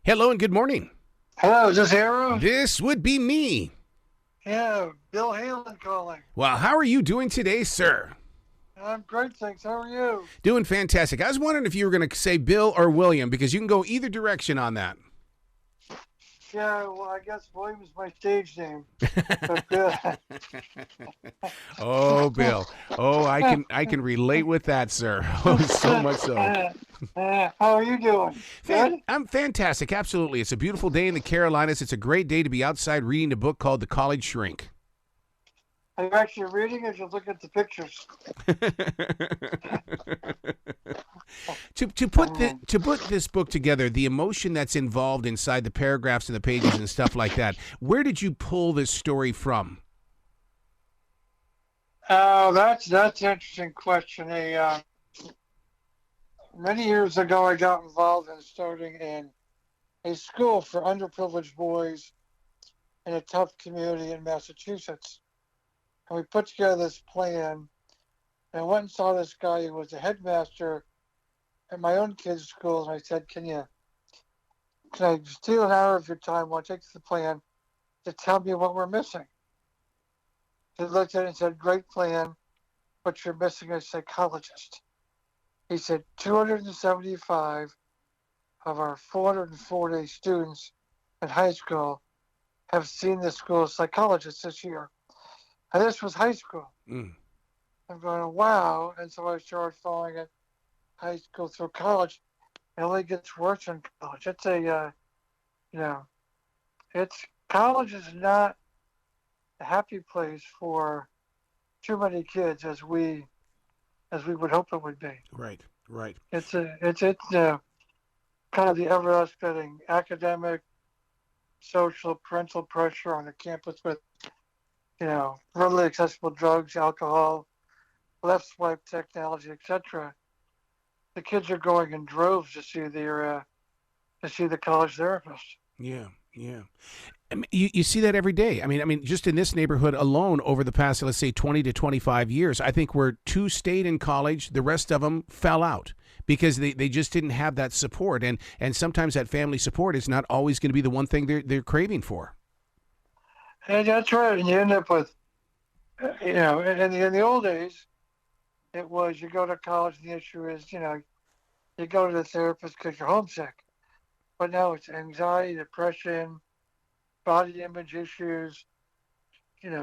Hello and good morning. Hello, is this Arrow? This would be me. Yeah, Bill Haylon calling. Well, how are you doing today, sir? I'm great, thanks. How are you? Doing fantastic. I was wondering if you were going to say Bill or William because you can go either direction on that. Yeah, well, I guess William's my stage name, but Bill. Oh, Bill. Oh, I can relate with that, sir. Oh, so much so. How are you doing? Good? I'm fantastic. Absolutely. It's a beautiful day in the Carolinas. It's a great day to be outside reading a book called The College Shrink. Are you actually reading or just looking at the pictures? To put this book together, the emotion that's involved inside the paragraphs and the pages and stuff like that, where did you pull this story from? Oh, that's an interesting question. Many years ago, I got involved in starting in a school for underprivileged boys in a tough community in Massachusetts. And we put together this plan. And I went and saw this guy who was the headmaster at my own kids' school. And I said, can I steal an hour of your time while I take the plan to tell me what we're missing? He looked at it and said, great plan, but you're missing a psychologist. He said 275 of our 440 students in high school have seen the school's psychologist this year. And this was high school. Mm. I'm going, wow. And so I started following it high school through college. It only gets worse in college. It's college is not a happy place for too many kids as we would hope it would be. Right, right. It's kind of the ever-escalating academic, social, parental pressure on the campus with readily accessible drugs, alcohol, left swipe technology, etc. The kids are going in droves to see the college therapist. Yeah, yeah. I mean, you see that every day. I mean, just in this neighborhood alone, over the past, let's say, 20 to 25 years, I think where two stayed in college, the rest of them fell out because they just didn't have that support, and sometimes that family support is not always going to be the one thing they're craving for. And that's right. And you end up with, in the old days, it was you go to college and the issue is, you go to the therapist because you're homesick. But now it's anxiety, depression, body image issues,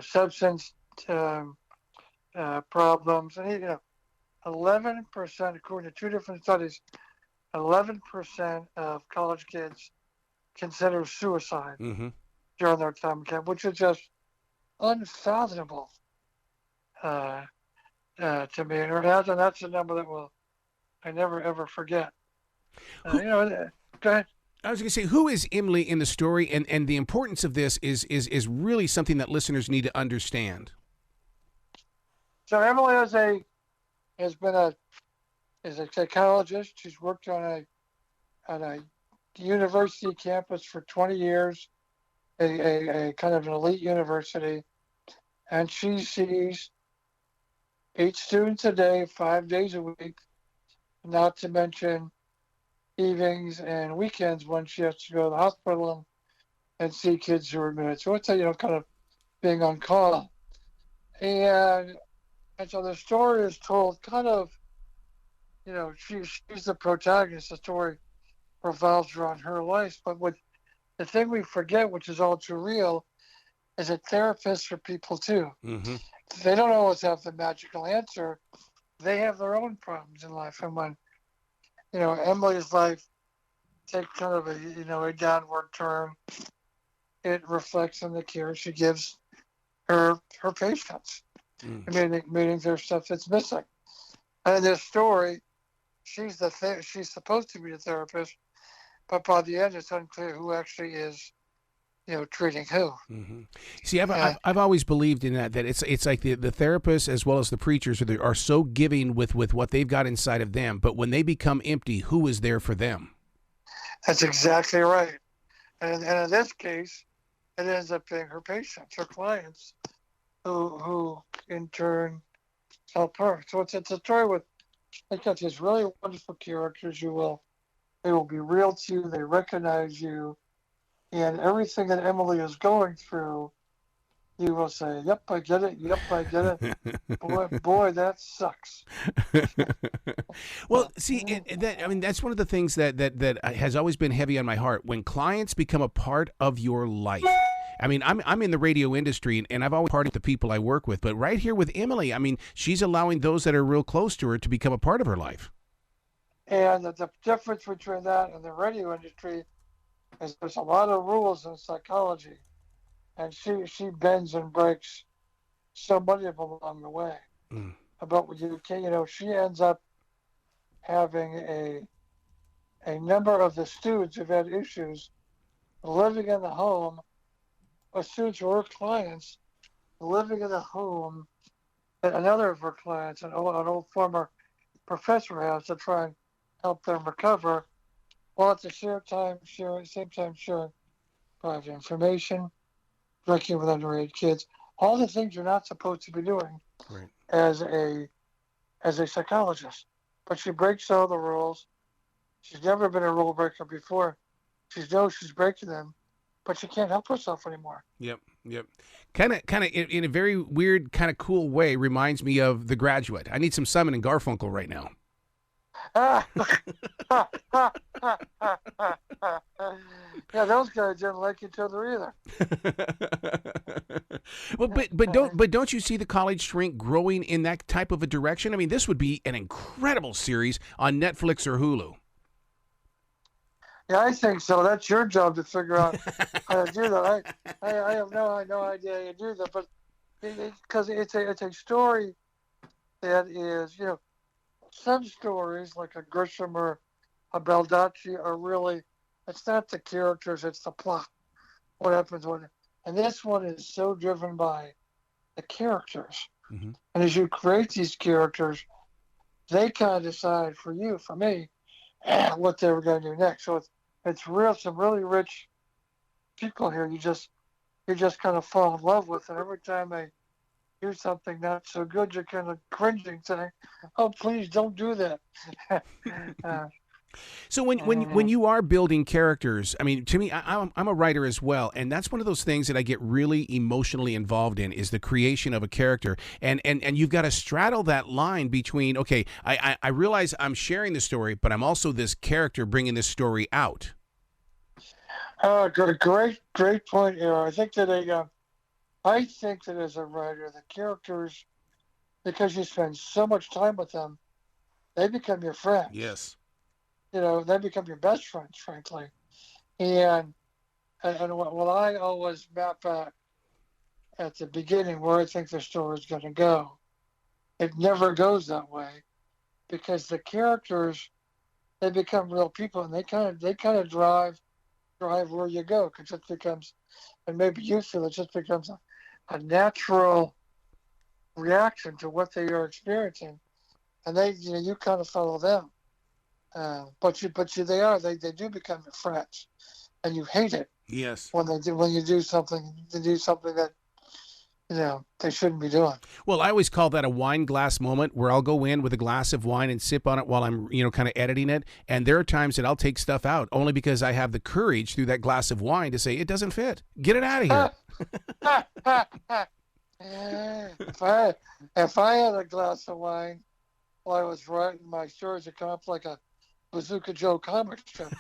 substance problems. And, 11%, according to two different studies, 11% of college kids consider suicide Mm-hmm. during their time in camp, which is just unfathomable to me. And that's a number that I never ever forget. Go ahead. I was going to say, who is Emily in the story, and the importance of this is really something that listeners need to understand. So Emily is a psychologist. She's worked on a university campus for 20 years, a kind of an elite university, and she sees 8 students a day, 5 days a week, not to mention evenings and weekends when she has to go to the hospital and see kids who are admitted. So it's kind of being on call. And so the story is told kind of, she's the protagonist. The story revolves around her life. But the thing we forget, which is all too real, is that therapists are people too. Mm-hmm. They don't always have the magical answer. They have their own problems in life. And when Emily's life takes kind of a downward turn, it reflects on the care she gives her patients. Meaning there's stuff that's missing. And in this story, she's supposed to be the therapist, but by the end, it's unclear who actually is, treating who. Mm-hmm. See, I've always believed in that it's like the therapists as well as the preachers are so giving with what they've got inside of them, but when they become empty, who is there for them? That's exactly right. And in this case, it ends up being her patients, her clients, who in turn help her. So it's a story with, these really wonderful characters. You will They will be real to you. They recognize you. And everything that Emily is going through, you will say, "Yep, I get it. Yep, I get it. Boy, that sucks." Well, see, I mean, that's one of the things that has always been heavy on my heart. When clients become a part of your life. I mean, I'm in the radio industry, and I've always part of the people I work with. But right here with Emily, I mean, she's allowing those that are real close to her to become a part of her life. And the difference between that and the radio industry is there's a lot of rules in psychology, and she bends and breaks so many of them along the way. Mm. About what you can, she ends up having a number of the students who've had issues living in the home, or students who are clients living in the home that another of her clients, an old former professor, has to try and help them recover, while at the same time sharing private information, drinking with underage kids, all the things you're not supposed to be doing Right. as a psychologist. But she breaks all the rules. She's never been a rule breaker before. She knows she's breaking them, but she can't help herself anymore. Yep. Kind of, in a very weird, kind of cool way, reminds me of The Graduate. I need some Simon and Garfunkel right now. Yeah, those guys didn't like each other either. Well, but don't you see the college shrink growing in that type of a direction? I mean, this would be an incredible series on Netflix or Hulu. Yeah, I think so. That's your job to figure out how to do that. I have no idea how you do that, but because it's a story that is, some stories like a Grisham or a Baldacci are really, it's not the characters, it's the plot. What happens when, and this one is so driven by the characters. Mm-hmm. And as you create these characters, they kind of decide for you, for me, what they were going to do next. So it's some really rich people here. You just kind of fall in love with, and every time they do something not so good, you're kind of cringing, saying, "Oh, please don't do that." So when you are building characters, I mean, to me, I'm a writer as well, and that's one of those things that I get really emotionally involved in is the creation of a character, and you've got to straddle that line between, okay, I realize I'm sharing the story, but I'm also this character bringing this story out. Great point here. I think that as a writer, the characters, because you spend so much time with them, they become your friends. Yes. They become your best friends, frankly. And what I always map out at the beginning where I think the story is going to go, it never goes that way, because the characters, they become real people, and they kind of drive where you go, because it becomes, and maybe you feel it just becomes a natural reaction to what they are experiencing, and you kind of follow them. But they do become your friends, and you hate it. Yes. When you do something that they shouldn't be doing. Well, I always call that a wine glass moment, where I'll go in with a glass of wine and sip on it while I'm kind of editing it, and there are times that I'll take stuff out only because I have the courage through that glass of wine to say it doesn't fit. Get it out of here. If I had a glass of wine while I was writing my stories, it come up like a Bazooka Joe comic strip.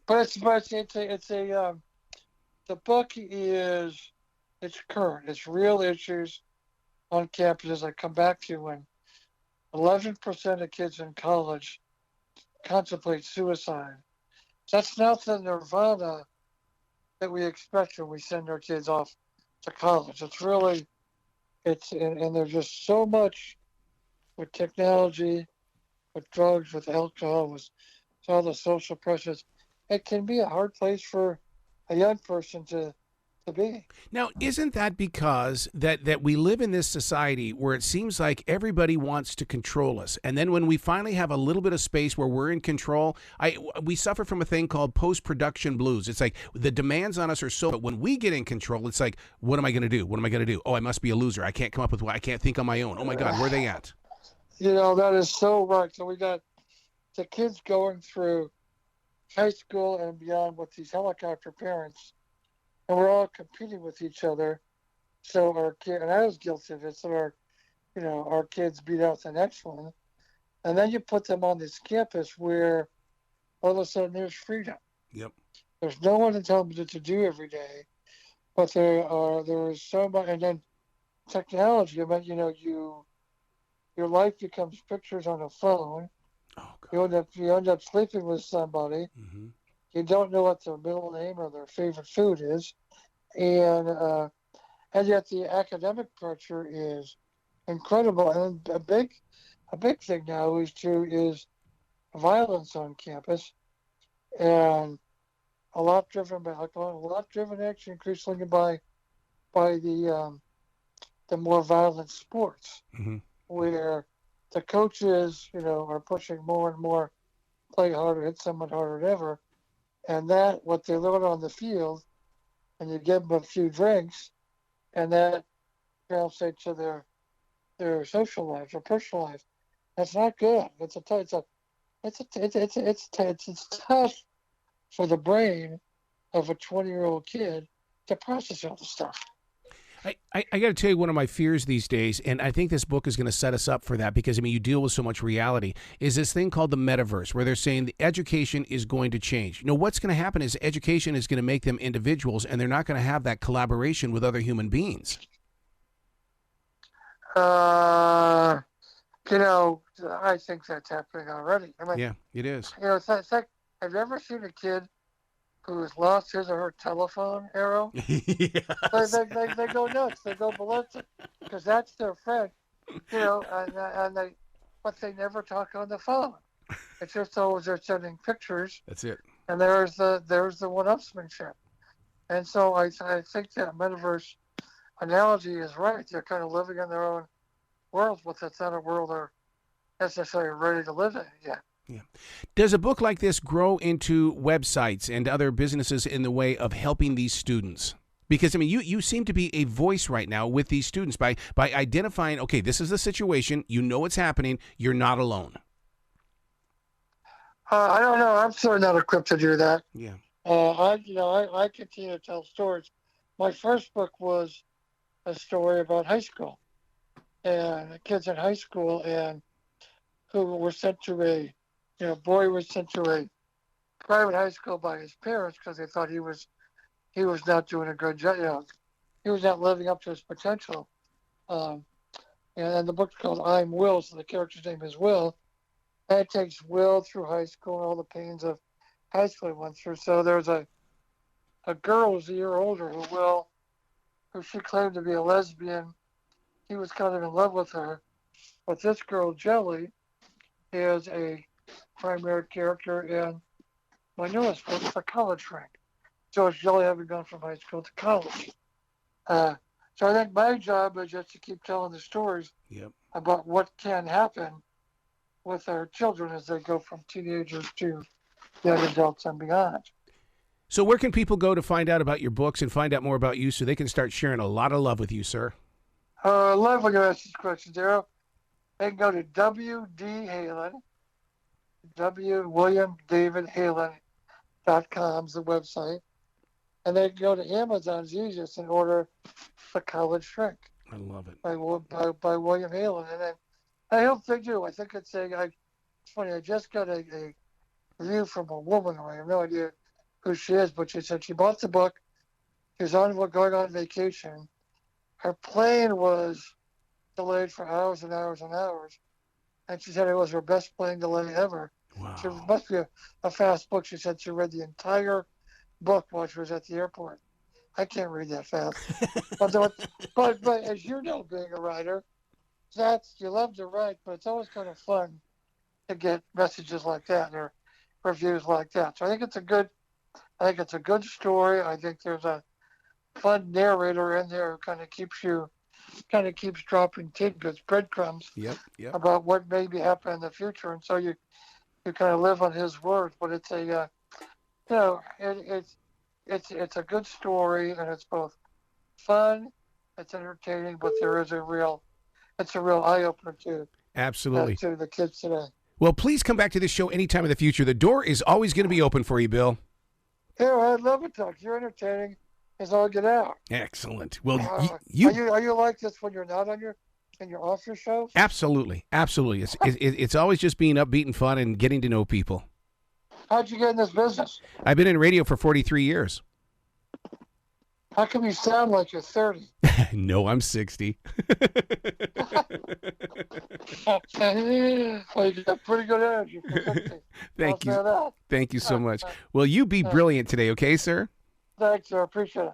But the book it's current. It's real issues on campuses. I come back to when 11% of kids in college contemplate suicide. That's not the nirvana that we expect when we send our kids off to college. And there's just so much with technology, with drugs, with alcohol, with all the social pressures. It can be a hard place for a young person to to be. Now, isn't that because that we live in this society where it seems like everybody wants to control us, and then when we finally have a little bit of space where we're in control, we suffer from a thing called post-production blues. It's like the demands on us are so, but when we get in control, it's like, what am I going to do? What am I going to do? Oh, I must be a loser. I can't come up with what I can't think on my own. Oh my God, where are they at? That is so right. So we got the kids going through high school and beyond with these helicopter parents, and we're all competing with each other. So our kid, and I was guilty of it. So our kids beat out the next one, and then you put them on this campus where all of a sudden there's freedom. Yep. There's no one to tell them what to do every day, but there is so much, and then technology. I mean, your life becomes pictures on a phone. Oh, God. You end up sleeping with somebody. Mm-hmm. You don't know what their middle name or their favorite food is, and yet the academic pressure is incredible. And a big thing now is violence on campus, and a lot driven by alcohol, a lot driven actually increasingly by the more violent sports, Mm-hmm. where the coaches are pushing more and more, play harder, hit someone harder than ever, and that what they learn on the field, and you give them a few drinks, and that translates to their social life, their personal life. That's not good. It's tough for the brain of a 20-year-old kid to process all the stuff. I got to tell you, one of my fears these days, and I think this book is going to set us up for that because, I mean, you deal with so much reality, is this thing called the metaverse, where they're saying the education is going to change. What's going to happen is education is going to make them individuals, and they're not going to have that collaboration with other human beings. I think that's happening already. I mean, yeah, it is. It's like, have you ever seen a kid who's lost his or her telephone arrow? Yes. They go nuts. They go ballistic because that's their friend, but they never talk on the phone. It's just always they're sending pictures. That's it. And there's the one-upsmanship. And so I think that metaverse analogy is right. They're kind of living in their own world, but that's not a world they're necessarily ready to live in yet. Yeah. Does a book like this grow into websites and other businesses in the way of helping these students? Because, I mean, you seem to be a voice right now with these students by identifying, okay, this is the situation, you know what's happening, you're not alone. I don't know. I'm certainly not equipped to do that. Yeah. I continue to tell stories. My first book was a story about high school and kids in high school and who were sent to a boy was sent to a private high school by his parents because they thought he was not doing a good job. He was not living up to his potential. And the book's called I'm Will, so the character's name is Will. And it takes Will through high school and all the pains of high school he went through. So there's a girl who's a year older who she claimed to be a lesbian. He was kind of in love with her. But this girl, Jelly, is a primary character in my newest book, The College Rank. So it's Jelly having gone from high school to college. So I think my job is just to keep telling the stories about what can happen with our children as they go from teenagers to young adults and beyond. So where can people go to find out about your books and find out more about you so they can start sharing a lot of love with you, sir? Love when you ask these questions, Darryl. They can go to W.D. Haylon, WWilliamDavidHaylon.com is the website. And they can go to Amazon's easiest and order The College Shrink. I love it. By William Haylon. And then I hope they do. I think it's funny, I just got a review from a woman who I have no idea who she is, but she said she bought the book. She was going on vacation. Her plane was delayed for hours and hours and hours. And she said it was her best plane delay ever. Wow. So it must be a fast book. She said she read the entire book while she was at the airport. I can't read that fast. but as you know, being a writer, you love to write, but it's always kind of fun to get messages like that or reviews like that. So I think it's a good story. I think there's a fun narrator in there who kind of keeps dropping tidbits, breadcrumbs Yep. Yep. about what may be happening in the future, and so you kind of live on his words. But it's it's a good story, and it's both fun, it's entertaining, but it's a real eye opener Absolutely. to the kids today. Well, please come back to this show anytime in the future. The door is always going to be open for you, Bill. Yeah, I'd love it, Doug. You're entertaining as all get out. Excellent. Well, are you like this when you're not in your off your show? Absolutely. It's always just being upbeat and fun and getting to know people. How'd you get in this business? I've been in radio for 43 years. How come you sound like you're 30? No, I'm 60. Well, you got pretty good energy for 50. Thank you. Thank you so much. Well, you be brilliant today, okay, sir? Thanks, sir. Appreciate it.